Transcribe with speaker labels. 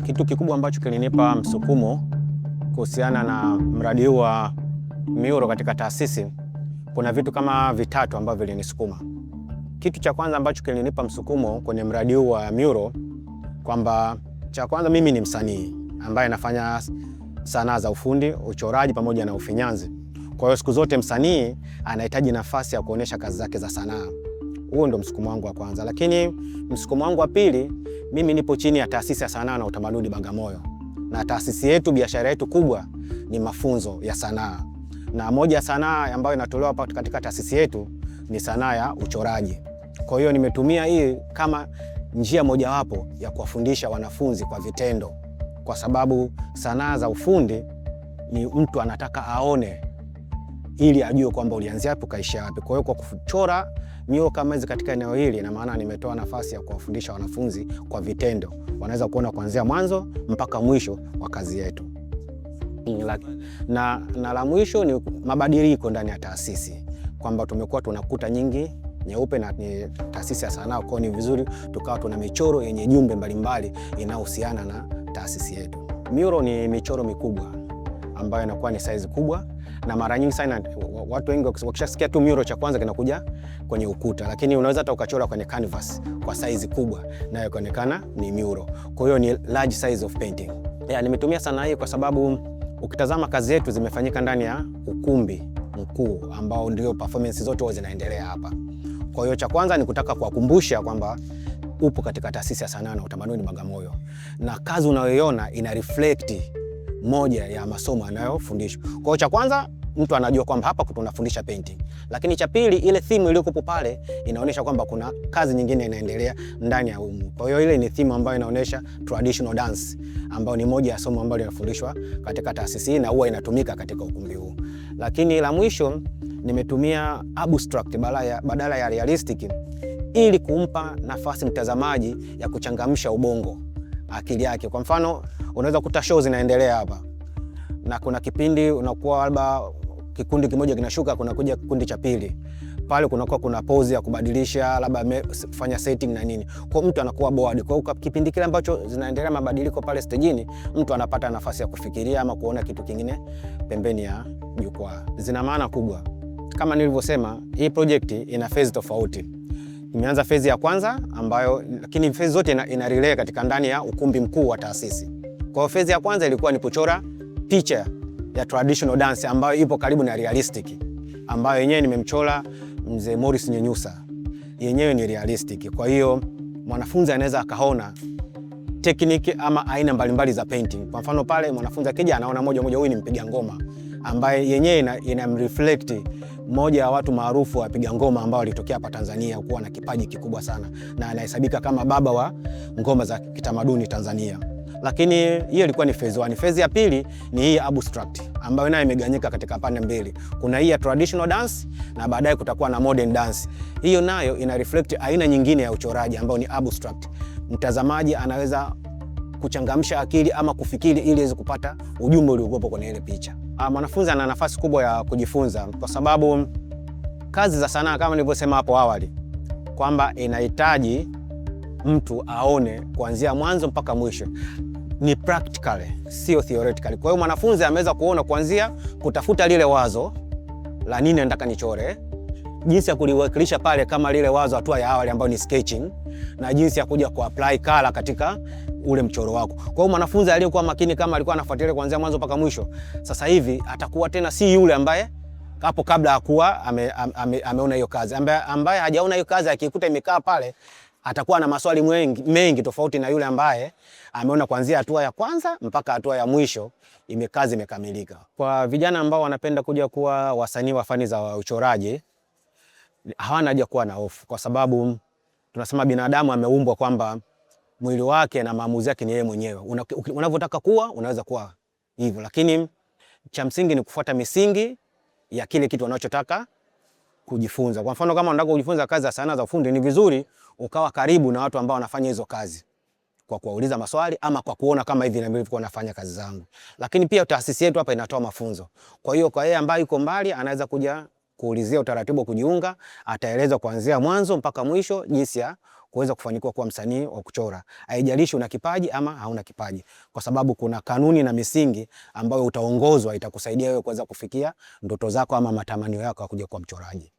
Speaker 1: Kitu kikubwa ambacho kilinipa msukumo kuhusiana na mradi huu wa Miuro katika taasisi, kuna vitu kama vitatu ambavyo vilinisukuma. Kitu cha kwanza ambacho kilinipa msukumo kwenye mradi huu wa Miuro, kwamba cha kwanza mimi ni msanii ambaye nafanya sanaa za ufundi, uchoraji pamoja na ufinyanzi. Kwa hiyo siku zote msanii anahitaji nafasi ya kuonesha kazi zake za sanaa. Huo ndo msukumo wangu wa kwanza. Lakini msukumo wangu wa pili, mimi nipo chini ya taasisi ya sanaa na utamaduni Bagamoyo. Na taasisi yetu, biashara yetu kubwa ni mafunzo ya sanaa. Na moja ya sanaa ambayo inatolewa katika taasisi yetu ni sanaa ya uchoraji. Kwa hiyo nimetumia hii kama njia mojawapo ya kuwafundisha wanafunzi kwa vitendo. Kwa sababu sanaa za ufundi ni mtu anataka aone ili ajue kwamba ulianzia hapo kaisha wapi. Kwa hiyo kwa kuchora miuro kama hizi katika eneo hili, na maana nimetoa nafasi ya kuwafundisha wanafunzi kwa vitendo. Wanaweza kuona kuanzia mwanzo mpaka mwisho wa kazi yetu. Na la mwisho ni mabadiliko ndani ya taasisi, kwamba tumekuwa tunakuta nyingi nyeupe na ni taasisi ya sanaa, kwa ni vizuri tukawa tuna michoro yenye jumbe mbalimbali inayohusiana na taasisi yetu. Miuro ni michoro mikubwa ambayo inakuwa ni size kubwa, na mara nyingi sana watu wengi wakishasikia tu miuro cha kwanza kinakuja kwenye ukuta, lakini unaweza hata ukachora kwenye canvas kwa size kubwa nayo ikaonekana ni miuro. Kwa hiyo ni large size of painting. Nimetumia sanaa hii kwa sababu ukitazama kazi yetu zimefanyika ndani ya ukumbi mkuu ambao ndio performance zote zinaendelea hapa. Kwa hiyo cha kwanza ni kutaka kuwakumbusha kwamba upo katika taasisi ya sanaa na utamaduni Bagamoyo, na kazi unayoiona ina reflect moja ya masomo yanayofundishwa. Kwa hiyo cha kwanza mtu anajua kwamba hapa tunafundisha painting. Lakini cha pili, ile theme iliyokupo pale inaonyesha kwamba kuna kazi nyingine inaendelea ndani ya humu. Kwa hiyo ile ni theme ambayo inaonyesha traditional dance, ambayo ni moja ya somo ambalo linafundishwa katika taasisi hii na huwa inatumika katika ukumbi huu. Lakini la mwisho, nimetumia abstract badala ya realistic ili kumpa nafasi mtazamaji ya kuchangamsha ubongo, akili yake. Kwa mfano, unaweza kuta show zinaendelea hapa na kuna kipindi unakuwa labda kikundi kimoja kinashuka, kuna kuja kikundi cha pili. Pale kunakuwa kuna pause ya kubadilisha, labda kufanya setting na nini. Kwa mtu anakuwa bored. Kwa hiyo kipindi kile ambacho zinaendelea mabadiliko pale stage, mtu anapata nafasi ya kufikiria ama kuona kitu kingine pembeni ya jukwaa. Zina maana kubwa. Kama nilivyosema, hii project ina phase tofauti. Imeanza phase ya kwanza ambayo, lakini phase zote ina relay katika ndani ya ukumbi mkuu wa taasisi. Kwa hiyo phase ya kwanza ilikuwa ni kuchora picha ya traditional dance ambayo ipo karibu na realistic, ambayo yenyewe nimemchora mzee Morris Nyenyusa. Yenyewe ni realistic. Kwa hiyo mwanafunzi anaweza akaona technique ama aina mbalimbali za painting. Kwa mfano pale mwanafunzi akija anaona moja moja huyu ni mpiga ngoma, ambaye yenyewe inamreflect moja ya watu maarufu wapiga ngoma ambao walitokea hapa Tanzania, kuwa na kipaji kikubwa sana na anahesabika kama baba wa ngoma za kitamaduni Tanzania. Lakini hiyo ilikuwa ni phase 1. Phase ya pili ni hii abstract ambayo nayo imeganyika katika pande mbili. Kuna hii ya traditional dance na baadaye kutakuwa na modern dance. Hiyo nayo ina reflect aina nyingine ya uchoraji ambao ni abstract. Mtazamaji anaweza kuchangamsha akili ama kufikiri ili aweze kupata ujumbe uliokuwepo kwenye ile picha. Mwanafunzi ana nafasi kubwa ya kujifunza kwa sababu kazi za sanaa kama nilivyosema hapo awali kwamba inahitaji mtu aone kuanzia mwanzo mpaka mwisho. Ni practical, sio theoretical. Kwa hiyo mwanafunzi ameweza kuona kuanzia kutafuta lile wazo la nini nataka nichore, jinsi ya kuliwakilisha pale kama lile wazo hatua ya awali ambayo ni sketching, na jinsi ya kuja kuapply color katika ule mchoro wako. Kwa hiyo mwanafunzi aliyekuwa makini kama alikuwa anafuatilia kuanzia mwanzo mpaka mwisho, sasa hivi atakuwa tena si yule ambaye hapo kabla hakuwa ameona hiyo kazi. Ambaye hajaona hiyo kazi akikuta imekaa pale atakuwa na maswali mengi tofauti na yule ambaye ameona kuanzia hatua ya kwanza mpaka hatua ya mwisho kazi imekamilika. Kwa vijana ambao wanapenda kuja kuwa wasanii wa fani za uchoraji, hawana haja kuwa na hofu, kwa sababu tunasema binadamu ameumbwa kwamba mwili wake na maamuzi yake ni yeye mwenyewe. Unavyotaka kuwa unaweza kuwa hivyo, lakini cha msingi ni kufuata misingi ya kile kitu unachotaka kujifunza. Kwa mfano kama unataka kujifunza kazi za sanaa za ufundi, ni vizuri ukawa karibu na watu ambao wanafanya hizo kazi kwa kuwauliza maswali ama kwa kuona kama hivi na nilivyokuwa nafanya kazi zangu. Lakini pia taasisi yetu hapa inatoa mafunzo. Kwa hiyo kwa yeye ambaye yuko mbali anaweza kuja kuulizia utaratibu wa kujiunga, ataeleza kuanzia mwanzo mpaka mwisho jinsi ya kuweza kufanikiwa kuwa msanii wa kuchora. Haijalishi una kipaji ama hauna kipaji, kwa sababu kuna kanuni na misingi ambayo utaongozwa, itakusaidia wewe kuweza kufikia ndoto zako ama matamanio yako ya kuja kuwa mchoraji.